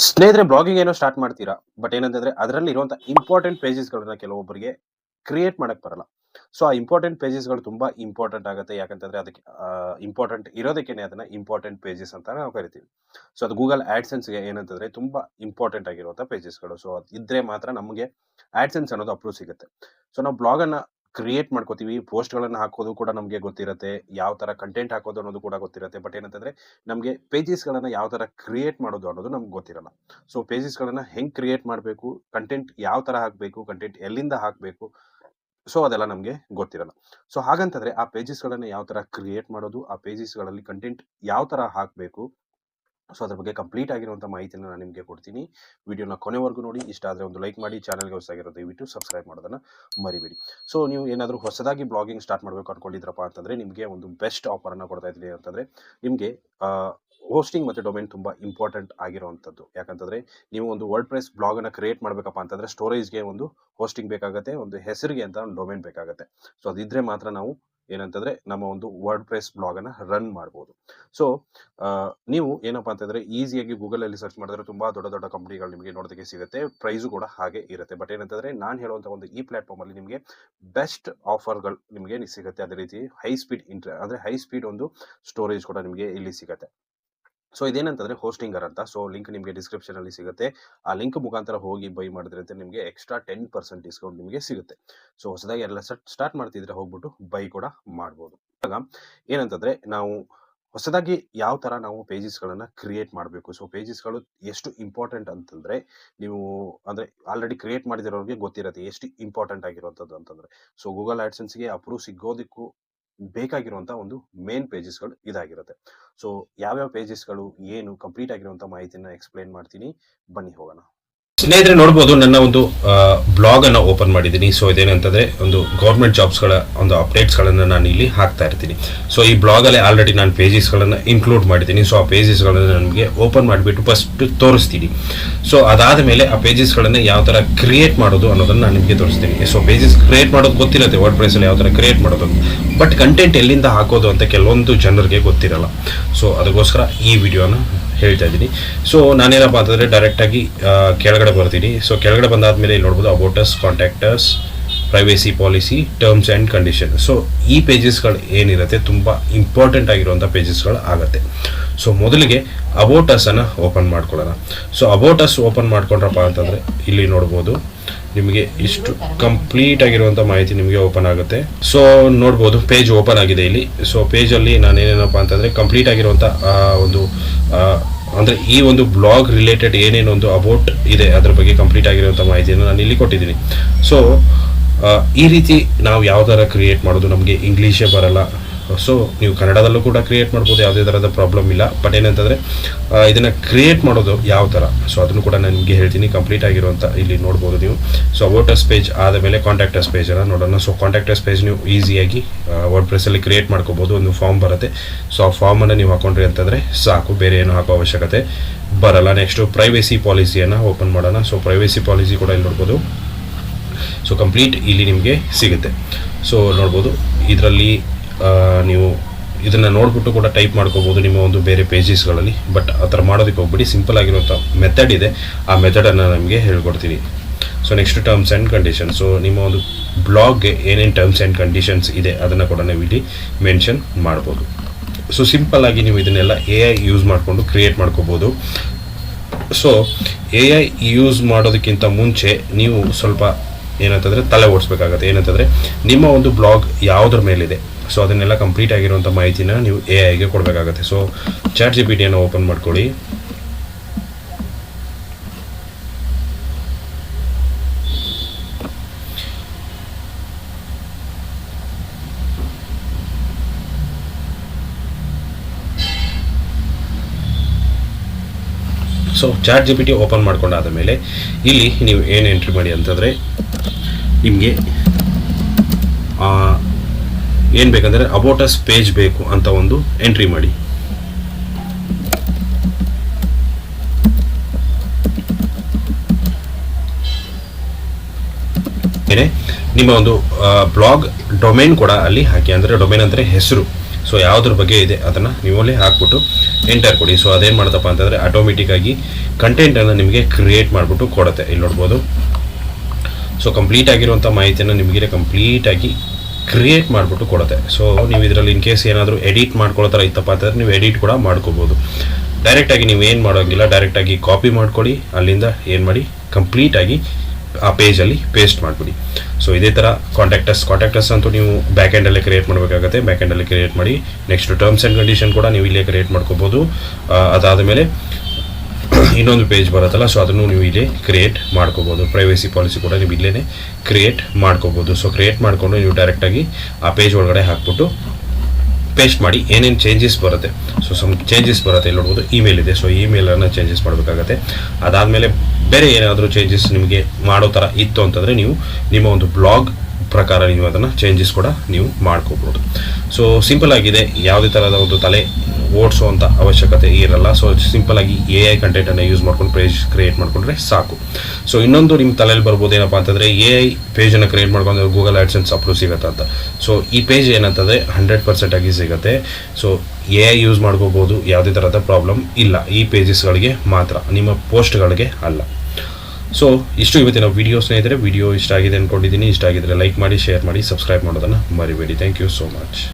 ಸ್ನೇಹಿತರೆ, ಬ್ಲಾಗಿಂಗ್ ಏನೋ ಸ್ಟಾರ್ಟ್ ಮಾಡ್ತೀರಾ. ಬಟ್ ಏನಂತಂದ್ರೆ ಅದರಲ್ಲಿ ಇರುವಂತ ಇಂಪಾರ್ಟೆಂಟ್ ಪೇಜಸ್ಗಳನ್ನ ಕೆಲವೊಬ್ಬರಿಗೆ ಕ್ರಿಯೇಟ್ ಮಾಡಕ್ ಬರಲ್ಲ. ಸೊ ಆ ಇಂಪಾರ್ಟೆಂಟ್ ಪೇಜಸ್ಗಳು ತುಂಬಾ ಇಂಪಾರ್ಟೆಂಟ್ ಆಗುತ್ತೆ. ಯಾಕಂತಂದ್ರೆ ಅದಕ್ಕೆ ಇಂಪಾರ್ಟೆಂಟ್ ಇರೋದಕ್ಕೇನೆ ಅದನ್ನ ಇಂಪಾರ್ಟೆಂಟ್ ಪೇಜಸ್ ಅಂತ ನಾವು ಕರಿತೀವಿ. ಸೊ ಅದು ಗೂಗಲ್ ಆಡ್ಸೆನ್ಸ್ಗೆ ಏನಂತಂದ್ರೆ ತುಂಬಾ ಇಂಪಾರ್ಟೆಂಟ್ ಆಗಿರುವಂತ ಪೇಜಸ್ಗಳು. ಸೊ ಅದು ಇದ್ರೆ ಮಾತ್ರ ನಮಗೆ ಆಡ್ಸೆನ್ಸ್ ಅನ್ನೋದು ಅಪ್ರೂವ್ ಸಿಗುತ್ತೆ. ಸೊ ನಾವು ಬ್ಲಾಗ್ ಅನ್ನ ಕ್ರಿಯೇಟ್ ಮಾಡ್ಕೋತೀವಿ. ಪೋಸ್ಟ್‌ಗಳನ್ನ ಹಾಕೋದು ಕೂಡ ನಮಗೆ ಗೊತ್ತಿರುತ್ತೆ. ಯಾವ ತರ ಕಂಟೆಂಟ್ ಹಾಕೋದು ಅನ್ನೋದು ಕೂಡ ಗೊತ್ತಿರುತ್ತೆ. ಬಟ್ ಏನಂತಂದ್ರೆ ನಮಗೆ ಪೇಜಸ್‌ಗಳನ್ನ ಯಾವ ತರ ಕ್ರಿಯೇಟ್ ಮಾಡೋದು ಅನ್ನೋದು ನಮ್ಗೆ ಗೊತ್ತಿರಲ್ಲ. ಸೊ ಪೇಜಸ್‌ಗಳನ್ನ ಹೆಂಗ್ ಕ್ರಿಯೇಟ್ ಮಾಡಬೇಕು, ಕಂಟೆಂಟ್ ಯಾವ ತರ ಹಾಕಬೇಕು, ಕಂಟೆಂಟ್ ಎಲ್ಲಿಂದ ಹಾಕಬೇಕು, ಸೊ ಅದೆಲ್ಲ ನಮ್ಗೆ ಗೊತ್ತಿರಲ್ಲ. ಸೊ ಹಾಗಂತಂದ್ರೆ ಆ ಪೇಜಸ್‌ಗಳನ್ನ ಯಾವ ತರ ಕ್ರಿಯೇಟ್ ಮಾಡೋದು, ಆ ಪೇಜಸ್‌ಗಳಲ್ಲಿ ಕಂಟೆಂಟ್ ಯಾವ ತರ ಹಾಕಬೇಕು, ಸೊ ಅದ್ರ ಬಗ್ಗೆ ಕಂಪ್ಲೀಟ್ ಆಗಿರುವಂತ ಮಾಹಿತಿನ ನಾನು ನಿಮಗೆ ಕೊಡ್ತೀನಿ. ವಿಡಿಯೋನ ಕೊನೆವರೆಗೂ ನೋಡಿ. ಇಷ್ಟ ಆದ್ರೆ ಒಂದು ಲೈಕ್ ಮಾಡಿ. ಚಾನಲ್ಗೆ ಹೊಸದಾಗಿರೋ ದಯವಿಟ್ಟು ಸಬ್ಸ್ಕ್ರೈಬ್ ಮಾಡೋದನ್ನ ಮರಿಬೇಡಿ. ಸೊ ನೀವು ಏನಾದರೂ ಹೊಸದಾಗಿ ಬ್ಲಾಗಿಂಗ್ ಸ್ಟಾರ್ಟ್ ಮಾಡಬೇಕು ಅನ್ಕೊಂಡಿದ್ರಪ್ಪ ಅಂತಂದ್ರೆ ನಿಮಗೆ ಒಂದು ಬೆಸ್ಟ್ ಆಫರ್ ಅನ್ನ ಕೊಡ್ತಾ ಇದ್ದೀನಿ. ಅಂತಂದ್ರೆ ನಿಮಗೆ ಹೋಸ್ಟಿಂಗ್ ಮತ್ತೆ ಡೊಮೇನ್ ತುಂಬಾ ಇಂಪಾರ್ಟೆಂಟ್ ಆಗಿರುವಂತದ್ದು. ಯಾಕಂತಂದ್ರೆ ನೀವು ಒಂದು ವರ್ಡ್ ಪ್ರೆಸ್ ಬ್ಲಾಗ್ ಅನ್ನ ಕ್ರಿಯೇಟ್ ಮಾಡಬೇಕಪ್ಪ ಅಂತಂದ್ರೆ ಸ್ಟೋರೇಜ್ಗೆ ಒಂದು ಹೋಸ್ಟಿಂಗ್ ಬೇಕಾಗುತ್ತೆ, ಒಂದು ಹೆಸರಿಗೆ ಅಂತ ಒಂದು ಡೊಮೇನ್ ಬೇಕಾಗುತ್ತೆ. ಸೊ ಅದಿದ್ರೆ ಮಾತ್ರ ನಾವು ಏನಂತಂದ್ರೆ ನಮ್ಮ ಒಂದು ವರ್ಡ್ ಪ್ರೆಸ್ ಬ್ಲಾಗ್ ಅನ್ನ ರನ್ ಮಾಡಬಹುದು. ಸೊ ನೀವು ಏನಪ್ಪಾ ಅಂತಂದ್ರೆ ಈಸಿಯಾಗಿ ಗೂಗಲ್ ಅಲ್ಲಿ ಸರ್ಚ್ ಮಾಡಿದ್ರೆ ತುಂಬಾ ದೊಡ್ಡ ದೊಡ್ಡ ಕಂಪನಿಗಳು ನಿಮಗೆ ನೋಡೋದಕ್ಕೆ ಸಿಗುತ್ತೆ. ಪ್ರೈಸು ಕೂಡ ಹಾಗೆ ಇರುತ್ತೆ. ಬಟ್ ಏನಂತಂದ್ರೆ ನಾನು ಹೇಳುವಂತ ಒಂದು ಈ ಪ್ಲಾಟ್ಫಾರ್ಮ್ ಅಲ್ಲಿ ನಿಮಗೆ ಬೆಸ್ಟ್ ಆಫರ್ಗಳು ನಿಮಗೆ ಸಿಗುತ್ತೆ. ಅದೇ ರೀತಿ ಹೈ ಸ್ಪೀಡ್ ಅಂದ್ರೆ ಹೈ ಸ್ಪೀಡ್ ಒಂದು ಸ್ಟೋರೇಜ್ ಕೂಡ ನಿಮಗೆ ಇಲ್ಲಿ ಸಿಗುತ್ತೆ. ಸೊ ಇದೇನಂತಂದ್ರೆ ಹೋಸ್ಟಿಂಗರ್ ಅಂತ. ಸೊ ಲಿಂಕ್ ನಿಮಗೆ ಡಿಸ್ಕ್ರಿಪ್ಷನ್ ಅಲ್ಲಿ ಸಿಗುತ್ತೆ. ಆ ಲಿಂಕ್ ಮುಖಾಂತರ ಹೋಗಿ ಬೈ ಮಾಡಿದ್ರೆ ಅಂತ ನಿಮಗೆ ಎಕ್ಸ್ಟ್ರಾ 10% ಡಿಸ್ಕೌಂಟ್ ನಿಮಗೆ ಸಿಗುತ್ತೆ. ಸೊ ಹೊಸದಾಗಿ ಎಲ್ಲ ಸ್ಟಾರ್ಟ್ ಮಾಡ್ತಿದ್ರೆ ಹೋಗ್ಬಿಟ್ಟು ಬೈ ಕೂಡ ಮಾಡ್ಬೋದು. ಇವಾಗ ಏನಂತಂದ್ರೆ ನಾವು ಹೊಸದಾಗಿ ಯಾವ ತರ ನಾವು ಪೇಜಸ್ಗಳನ್ನ ಕ್ರಿಯೇಟ್ ಮಾಡಬೇಕು. ಸೊ ಪೇಜಸ್ಗಳು ಎಷ್ಟು ಇಂಪಾರ್ಟೆಂಟ್ ಅಂತಂದ್ರೆ ನೀವು ಅಂದ್ರೆ ಆಲ್ರೆಡಿ ಕ್ರಿಯೇಟ್ ಮಾಡಿದಿರೋರಿಗೆ ಗೊತ್ತಿರುತ್ತೆ ಎಷ್ಟು ಇಂಪಾರ್ಟೆಂಟ್ ಆಗಿರುವಂತದ್ದು ಅಂತಂದ್ರೆ. ಸೊ ಗೂಗಲ್ ಆಡ್ಸೆನ್ಸ್ಗೆ ಅಪ್ರೂವ್ ಸಿಗೋದಕ್ಕೂ ಬೇಕಾಗಿರುವಂತ ಒಂದು ಮೇನ್ ಪೇಜಸ್ಗಳು ಇದಾಗಿರುತ್ತೆ. ಸೊ ಯಾವ್ಯಾವ ಪೇಜಸ್ಗಳು ಏನು ಕಂಪ್ಲೀಟ್ ಆಗಿರುವಂತ ಮಾಹಿತಿನ ಎಕ್ಸ್ಪ್ಲೈನ್ ಮಾಡ್ತೀನಿ. ಬನ್ನಿ ಹೋಗೋಣ. ಸ್ನೇಹಿತರೆ, ನೋಡ್ಬೋದು ನನ್ನ ಒಂದು ಬ್ಲಾಗ್ ಅನ್ನ ಓಪನ್ ಮಾಡಿದ್ದೀನಿ. ಸೊ ಇದೇನಂತಂದ್ರೆ ಒಂದು ಗೌರ್ಮೆಂಟ್ ಜಾಬ್ಸ್ಗಳ ಒಂದು ಅಪ್ಡೇಟ್ಸ್ಗಳನ್ನು ನಾನು ಇಲ್ಲಿ ಹಾಕ್ತಾ ಇರ್ತೀನಿ. ಸೊ ಈ ಬ್ಲಾಗಲ್ಲಿ ಆಲ್ರೆಡಿ ನಾನು ಪೇಜಸ್ಗಳನ್ನು ಇನ್ಕ್ಲೂಡ್ ಮಾಡಿದ್ದೀನಿ. ಸೊ ಆ ಪೇಜಸ್ಗಳನ್ನು ನನಗೆ ಓಪನ್ ಮಾಡಿಬಿಟ್ಟು ಫಸ್ಟ್ ತೋರಿಸ್ತೀನಿ. ಸೊ ಅದಾದ ಮೇಲೆ ಆ ಪೇಜಸ್ಗಳನ್ನು ಯಾವ ಥರ ಕ್ರಿಯೇಟ್ ಮಾಡೋದು ಅನ್ನೋದನ್ನು ನಾನು ನಿಮಗೆ ತೋರಿಸ್ತೀನಿ. ಸೊ ಪೇಜಸ್ ಕ್ರಿಯೇಟ್ ಮಾಡೋದು ಗೊತ್ತಿರುತ್ತೆ ವರ್ಡ್ ಪ್ರೆಸಲ್ಲಿ ಯಾವ ಥರ ಕ್ರಿಯೇಟ್ ಮಾಡೋದು, ಬಟ್ ಕಂಟೆಂಟ್ ಎಲ್ಲಿಂದ ಹಾಕೋದು ಅಂತ ಕೆಲವೊಂದು ಜನರಿಗೆ ಗೊತ್ತಿರಲ್ಲ. ಸೊ ಅದಕ್ಕೋಸ್ಕರ ಈ ವಿಡಿಯೋನ ಹೇಳ್ತಾ ಇದ್ದೀನಿ. ಸೊ ನಾನೇನಪ್ಪ ಅಂತಂದರೆ ಡೈರೆಕ್ಟಾಗಿ ಕೆಳಗಡೆ ಬರ್ತೀನಿ. ಸೊ ಕೆಳಗಡೆ ಬಂದಾದ್ಮೇಲೆ ಇಲ್ಲಿ ನೋಡ್ಬೋದು about us, contact us, privacy policy, terms and condition. So ಈ ಪೇಜಸ್ಗಳು ಏನಿರುತ್ತೆ ತುಂಬ ಇಂಪಾರ್ಟೆಂಟ್ ಆಗಿರುವಂಥ ಪೇಜಸ್ಗಳು ಆಗುತ್ತೆ. ಸೊ ಮೊದಲಿಗೆ ಅಬೌಟ್ ಅಸ್ ಅನ್ನು ಓಪನ್ ಮಾಡ್ಕೊಳ್ಳೋಣ. ಸೊ ಅಬೌಟ್ ಅಸ್ ಓಪನ್ ಮಾಡ್ಕೊಂಡ್ರಪ್ಪ ಅಂತಂದರೆ ಇಲ್ಲಿ ನೋಡ್ಬೋದು ನಿಮಗೆ ಇಷ್ಟು ಕಂಪ್ಲೀಟ್ ಆಗಿರುವಂಥ ಮಾಹಿತಿ ನಿಮಗೆ ಓಪನ್ ಆಗುತ್ತೆ. ಸೊ ನೋಡ್ಬೋದು ಪೇಜ್ ಓಪನ್ ಆಗಿದೆ ಇಲ್ಲಿ. ಸೊ ಪೇಜಲ್ಲಿ ನಾನೇನೇನಪ್ಪ ಅಂತಂದರೆ ಕಂಪ್ಲೀಟ್ ಆಗಿರುವಂಥ ಒಂದು ಅಂದರೆ ಈ ಒಂದು ಬ್ಲಾಗ್ ರಿಲೇಟೆಡ್ ಏನೇನೊಂದು ಒಂದು ಅಬೌಟ್ ಇದೆ ಅದ್ರ ಬಗ್ಗೆ ಕಂಪ್ಲೀಟ್ ಆಗಿರುವಂಥ ಮಾಹಿತಿಯನ್ನು ನಾನು ಇಲ್ಲಿ ಕೊಟ್ಟಿದ್ದೀನಿ. ಸೊ ಈ ರೀತಿ ನಾವು ಯಾವ ಥರ ಕ್ರಿಯೇಟ್ ಮಾಡೋದು, ನಮಗೆ ಇಂಗ್ಲೀಷೇ ಬರಲ್ಲ. ಸೊ ನೀವು ಕನ್ನಡದಲ್ಲೂ ಕೂಡ ಕ್ರಿಯೇಟ್ ಮಾಡ್ಬೋದು, ಯಾವುದೇ ಥರದ ಪ್ರಾಬ್ಲಮ್ ಇಲ್ಲ. ಬಟ್ ಏನಂತಂದರೆ ಇದನ್ನು ಕ್ರಿಯೇಟ್ ಮಾಡೋದು ಯಾವ ಥರ, ಸೊ ಅದನ್ನು ಕೂಡ ನಾನು ನಿಮಗೆ ಹೇಳ್ತೀನಿ. ಕಂಪ್ಲೀಟ್ ಆಗಿರುವಂಥ ಇಲ್ಲಿ ನೋಡ್ಬೋದು ನೀವು. ಸೊ ಅಬೌಟ್ ಅಸ್ ಪೇಜ್ ಆದಮೇಲೆ ಕಾಂಟ್ಯಾಕ್ಟ್ ಅಸ್ ಪೇಜನ್ನು ನೋಡೋಣ. ಸೊ ಕಾಂಟ್ಯಾಕ್ಟ್ ಅಸ್ ಪೇಜ್ ನೀವು ಈಸಿಯಾಗಿ ವರ್ಡ್ ಪ್ರೆಸ್ಸಲ್ಲಿ ಕ್ರಿಯೇಟ್ ಮಾಡ್ಕೋಬೋದು. ಒಂದು ಫಾರ್ಮ್ ಬರುತ್ತೆ. ಸೊ ಆ ಫಾರ್ಮನ್ನು ನೀವು ಹಾಕೊಂಡ್ರಿ ಅಂತಂದರೆ ಸಾಕು, ಬೇರೆ ಏನು ಹಾಕೋ ಅವಶ್ಯಕತೆ ಬರಲ್ಲ. ನೆಕ್ಸ್ಟು ಪ್ರೈವೇಸಿ ಪಾಲಿಸಿಯನ್ನು ಓಪನ್ ಮಾಡೋಣ. ಸೊ ಪ್ರೈವೇಸಿ ಪಾಲಿಸಿ ಕೂಡ ಇಲ್ಲಿ ನೋಡ್ಬೋದು. ಸೊ ಕಂಪ್ಲೀಟ್ ಇಲ್ಲಿ ನಿಮಗೆ ಸಿಗುತ್ತೆ. ಸೊ ನೋಡ್ಬೋದು ಇದರಲ್ಲಿ ನೀವು ಇದನ್ನು ನೋಡಿಬಿಟ್ಟು ಕೂಡ ಟೈಪ್ ಮಾಡ್ಕೋಬೋದು ನಿಮ್ಮ ಒಂದು ಬೇರೆ ಪೇಜಸ್ಗಳಲ್ಲಿ. ಬಟ್ ಆ ಥರ ಮಾಡೋದಕ್ಕೆ ಹೋಗ್ಬಿಡಿ. ಸಿಂಪಲ್ ಆಗಿರುವಂಥ ಮೆಥಡ್ ಇದೆ, ಆ ಮೆಥಡನ್ನು ನಿಮಗೆ ಹೇಳ್ಕೊಡ್ತೀನಿ. So next terms and conditions. So ನಿಮ್ಮ ಒಂದು ಬ್ಲಾಗ್ಗೆ ಏನೇನು ಟರ್ಮ್ಸ್ ಆ್ಯಂಡ್ ಕಂಡೀಷನ್ಸ್ ಇದೆ ಅದನ್ನು ಕೂಡ ನೀವು ಇಲ್ಲಿ ಮೆನ್ಷನ್ ಮಾಡ್ಬೋದು. ಸೊ ಸಿಂಪಲ್ ಆಗಿ ನೀವು ಇದನ್ನೆಲ್ಲ AI ಯೂಸ್ ಮಾಡಿಕೊಂಡು ಕ್ರಿಯೇಟ್ ಮಾಡ್ಕೋಬೋದು. ಸೊ AI ಯೂಸ್ ಮಾಡೋದಕ್ಕಿಂತ ಮುಂಚೆ ನೀವು ಸ್ವಲ್ಪ ಏನಂತಂದರೆ ತಲೆ ಓಡಿಸ್ಬೇಕಾಗತ್ತೆ. ಏನಂತಂದರೆ ನಿಮ್ಮ ಒಂದು ಬ್ಲಾಗ್ ಯಾವುದ್ರ ಮೇಲಿದೆ, ಸೊ ಅದನ್ನೆಲ್ಲ ಕಂಪ್ಲೀಟ್ ಆಗಿರುವಂಥ ಮಾಹಿತಿನ ನೀವು AI ಕೊಡಬೇಕಾಗತ್ತೆ. ಸೊ ಚಾಟ್ GPT ಓಪನ್ ಮಾಡ್ಕೊಳ್ಳಿ. ಸೊ ಚಾಟ್ GPT ಓಪನ್ ಮಾಡ್ಕೊಂಡಾದ ಮೇಲೆ ಇಲ್ಲಿ ನೀವು ಏನು ಎಂಟ್ರಿ ಮಾಡಿ ಅಂತಂದರೆ ನಿಮಗೆ ಏನು ಬೇಕಂದರೆ ಅಬೌಟ್ ಅಸ್ ಪೇಜ್ ಬೇಕು ಅಂತ ಒಂದು ಎಂಟ್ರಿ ಮಾಡಿ. ನಿಮ್ಮ ಒಂದು ಬ್ಲಾಗ್ ಡೊಮೇನ್ ಕೂಡ ಅಲ್ಲಿ ಹಾಕಿ. ಅಂದರೆ ಡೊಮೇನ್ ಅಂದರೆ ಹೆಸರು. ಸೊ ಯಾವುದ್ರ ಬಗ್ಗೆ ಇದೆ ಅದನ್ನು ನೀವು ಅಲ್ಲಿ ಹಾಕ್ಬಿಟ್ಟು ಎಂಟರ್ ಕೊಡಿ. ಸೊ ಅದೇನು ಮಾಡುತ್ತಪ್ಪ ಅಂತಂದರೆ ಆಟೋಮೆಟಿಕ್ಕಾಗಿ ಕಂಟೆಂಟನ್ನು ನಿಮಗೆ ಕ್ರಿಯೇಟ್ ಮಾಡಿಬಿಟ್ಟು ಕೊಡುತ್ತೆ. ಇಲ್ಲಿ ನೋಡ್ಬೋದು. ಸೊ ಕಂಪ್ಲೀಟ್ ಆಗಿರುವಂಥ ಮಾಹಿತಿಯನ್ನು ನಿಮಗೆ ಕಂಪ್ಲೀಟಾಗಿ ಕ್ರಿಯೇಟ್ ಮಾಡಿಬಿಟ್ಟು ಕೊಡುತ್ತೆ. ಸೊ ನೀವು ಇದರಲ್ಲಿ ಇನ್ ಕೇಸ್ ಏನಾದರೂ ಎಡಿಟ್ ಮಾಡ್ಕೊಳ್ಳೋ ಥರ ಇತ್ತಪ್ಪ ಅಂತಂದರೆ ನೀವು ಎಡಿಟ್ ಕೂಡ ಮಾಡ್ಕೋಬೋದು. ಡೈರೆಕ್ಟಾಗಿ ನೀವು ಏನು ಮಾಡೋಂಗಿಲ್ಲ, ಡೈರೆಕ್ಟಾಗಿ ಕಾಪಿ ಮಾಡ್ಕೊಳ್ಳಿ, ಅಲ್ಲಿಂದ ಏನು ಮಾಡಿ ಕಂಪ್ಲೀಟಾಗಿ ಆ ಪೇಜಲ್ಲಿ ಪೇಸ್ಟ್ ಮಾಡಿಬಿಡಿ. ಸೊ ಇದೇ ಥರ ಕಾಂಟ್ಯಾಕ್ಟಸ್ ಅಂತೂ ನೀವು ಬ್ಯಾಕ್ ಎಂಡಲ್ಲೇ ಕ್ರಿಯೇಟ್ ಮಾಡಬೇಕಾಗುತ್ತೆ. ಬ್ಯಾಕ್ ಎಂಡಲ್ಲಿ ಕ್ರಿಯೇಟ್ ಮಾಡಿ ನೆಕ್ಸ್ಟ್ ಟರ್ಮ್ಸ್ ಆ್ಯಂಡ್ ಕಂಡೀಷನ್ ಕೂಡ ನೀವು ಇಲ್ಲೇ ಕ್ರಿಯೇಟ್ ಮಾಡ್ಕೋಬೋದು. ಅದಾದ ಮೇಲೆ ಇನ್ನೊಂದು ಪೇಜ್ ಬರುತ್ತಲ್ಲ, ಸೊ ಅದನ್ನು ನೀವು ಇಲ್ಲೇ ಕ್ರಿಯೇಟ್ ಮಾಡ್ಕೋಬೋದು. ಪ್ರೈವೇಸಿ ಪಾಲಿಸಿ ಕೂಡ ನೀವು ಇಲ್ಲೇ ಕ್ರಿಯೇಟ್ ಮಾಡ್ಕೋಬೋದು. ಸೊ ಕ್ರಿಯೇಟ್ ಮಾಡಿಕೊಂಡು ನೀವು ಡೈರೆಕ್ಟಾಗಿ ಆ ಪೇಜ್ ಒಳಗಡೆ ಹಾಕ್ಬಿಟ್ಟು ಪೇಸ್ಟ್ ಮಾಡಿ ಏನೇನು ಚೇಂಜಸ್ ಬರುತ್ತೆ. ಸೊ ಚೇಂಜಸ್ ಬರುತ್ತೆ. ಇಲ್ಲಿ ನೋಡ್ಬೋದು ಇಮೇಲ್ ಇದೆ. ಸೊ ಇಮೇಲನ್ನು ಚೇಂಜಸ್ ಮಾಡಬೇಕಾಗತ್ತೆ. ಅದಾದಮೇಲೆ ಬೇರೆ ಏನಾದರೂ ಚೇಂಜಸ್ ನಿಮಗೆ ಮಾಡೋ ಥರ ಇತ್ತು ಅಂತಂದರೆ ನೀವು ನಿಮ್ಮ ಒಂದು ಬ್ಲಾಗ್ ಪ್ರಕಾರ ನೀವು ಅದನ್ನು ಚೇಂಜಸ್ ಕೂಡ ನೀವು ಮಾಡ್ಕೋಬೋದು. ಸೊ ಸಿಂಪಲ್ ಆಗಿದೆ, ಯಾವುದೇ ಥರದ ಒಂದು ತಲೆ ಓಡಿಸೋವಂಥ ಅವಶ್ಯಕತೆ ಇರಲ್ಲ. ಸೊ ಸಿಂಪಲಾಗಿ AI ಕಂಟೆಂಟನ್ನು ಯೂಸ್ ಮಾಡ್ಕೊಂಡು ಪೇಜ್ ಕ್ರಿಯೇಟ್ ಮಾಡಿಕೊಂಡ್ರೆ ಸಾಕು. ಸೊ ಇನ್ನೊಂದು ನಿಮ್ಮ ತಲೆಯಲ್ಲಿ ಬರ್ಬೋದು ಏನಪ್ಪ ಅಂತಂದರೆ AI ಪೇಜನ್ನು ಕ್ರಿಯೇಟ್ ಮಾಡ್ಕೊಂಡ್ರೆ ಗೂಗಲ್ ಆ್ಯಡ್ಸೆನ್ಸ್ ಅಪ್ರೂವ್ ಸಿಗುತ್ತೆ ಅಂತ. ಸೊ ಈ ಪೇಜ್ ಏನಂತಂದರೆ 100% ಆಗಿ ಸಿಗುತ್ತೆ. ಸೊ AI ಯೂಸ್ ಮಾಡ್ಕೋಬೋದು, ಯಾವುದೇ ಥರದ ಪ್ರಾಬ್ಲಮ್ ಇಲ್ಲ. ಈ ಪೇಜಸ್ಗಳಿಗೆ ಮಾತ್ರ, ನಿಮ್ಮ ಪೋಸ್ಟ್ಗಳಿಗೆ ಅಲ್ಲ. ಸೊ ಇಷ್ಟು ಇವತ್ತಿನ ವಿಡಿಯೋ ಸ್ನೇಹಿತರೆ. ವಿಡಿಯೋ ಇಷ್ಟ ಆಗಿದೆ ಅಂದ್ಕೊಂಡಿದ್ದೀನಿ. ಇಷ್ಟ ಆಗಿದ್ರೆ ಲೈಕ್ ಮಾಡಿ, ಶೇರ್ ಮಾಡಿ, ಸಬ್ಸ್ಕ್ರೈಬ್ ಮಾಡೋದನ್ನು ಮರಿಬೇಡಿ. Thank you so much.